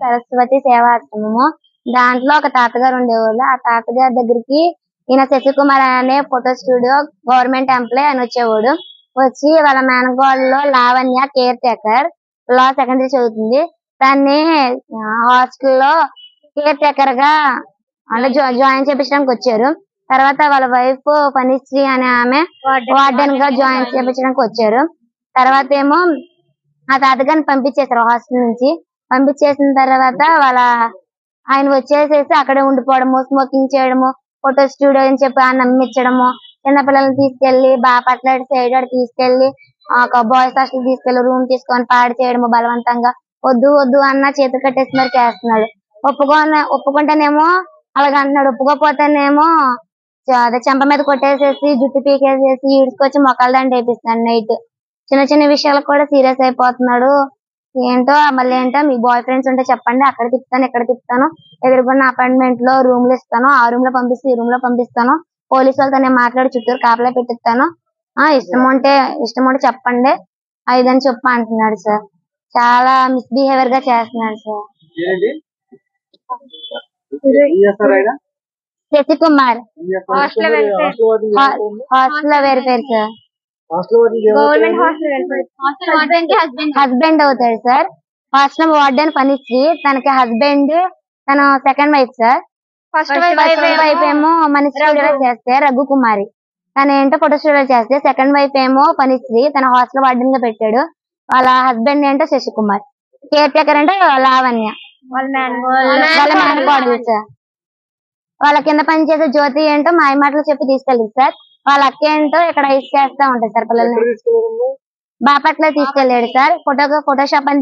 సరస్వతి సేవాశ్రమము. దాంట్లో ఒక తాతగారు ఉండేవాళ్ళు. ఆ తాతగారి దగ్గరికి ఈయన శశికుమార్ అనే ఫోటో స్టూడియో గవర్నమెంట్ ఎంప్లాయ్ అని వచ్చేవాడు. వచ్చి వాళ్ళ మేనకోడలో లావణ్య కేర్ టేకర్ లా సెకండరీ చదువుతుంది. దాన్ని హాస్టల్లో కేర్ టేకర్ గా అంటే జాయిన్ చేపించడానికి వచ్చారు. తర్వాత వాళ్ళ వైఫ్ పనిశ్రీ అనే ఆమె వార్డెన్ గా జాయిన్ చేపించడానికి వచ్చారు. తర్వాత ఏమో ఆ తాతగారిని పంపించేశారు హాస్టల్ నుంచి. పంపించేసిన తర్వాత ఆయన వచ్చేసేసి అక్కడే ఉండిపోవడము, స్మోకింగ్ చేయడము, ఫోటో స్టూడియో అని చెప్పి నమ్మించడము, చిన్నపిల్లల్ని తీసుకెళ్లి బాపట్ల సైడ్ తీసుకెళ్లి ఒక బాయ్స్ హాస్టల్ తీసుకెళ్లి రూమ్ తీసుకొని పాడు చేయడము, బలవంతంగా వద్దు వద్దు అన్న చేతులు కట్టేసి మరి చేస్తున్నాడు. ఒప్పుకుంటేనేమో అలాగ అంటున్నాడు, ఒప్పుకోపోతేనేమో అదే చెంప మీద కొట్టేసేసి జుట్టు పీకేసేసి ఈడ్చుకొచ్చి మొక్కల దండ వేపిస్తున్నాడు నైట్. చిన్న చిన్న విషయాలకు కూడా సీరియస్ అయిపోతున్నాడు. ఏంటో మళ్ళీ ఏంటో మీ బాయ్ ఫ్రెండ్స్ ఉంటే చెప్పండి, అక్కడ తిప్పుతాను ఇక్కడ తిప్పుతాను, ఎదురుకున్న అపార్ట్మెంట్ లో రూమ్లు ఇస్తాను, ఆ రూమ్ లో పంపిస్తే ఈ రూమ్ లో పంపిస్తాను, పోలీసు వాళ్ళతో నేను మాట్లాడి చుట్టూరు కాపలా పెట్టిస్తాను, ఇష్టం ఉంటే చెప్పండి అదని చెప్పి అంటున్నాడు సార్. చాలా మిస్బిహేవియర్ గా చేస్తున్నాడు సార్. శశికుమార్ హాస్టల్ లో వెరిఫైర్ సార్. గవర్నమెంట్ హస్బెండ్ అవుతాడు సార్. హాస్టల్ వార్డెన్ పనిశ్రీ, తనకి హస్బెండ్ తన second wife sir. First wife ఏమో మన స్టూడియోలో చేస్తే రఘుకుమారి, తన ఏంటో ఫోటో స్టూడియో చేస్తే, సెకండ్ వైఫ్ ఏమో పనిశ్రీ తన హాస్టల్ వార్డెన్ గా పెట్టాడు. వాళ్ళ హస్బెండ్ ఏంటో శశికుమార్, కేర్ టేకర్ అంటే లావణ్య వాళ్ళ మేనకోడలు సార్. వాళ్ళ కింద పనిచేసే జ్యోతి ఏంటో మాయ మాటలు చెప్పి తీసుకెళ్ళింది సార్. వాళ్ళ అక్క ఏంటో ఇక్కడ ఐస్ చేస్తా ఉంటాయి సార్ పిల్లల్ని. బాపట్ల తీసుకెళ్లాడు సార్. ఫోటోషాప్ అని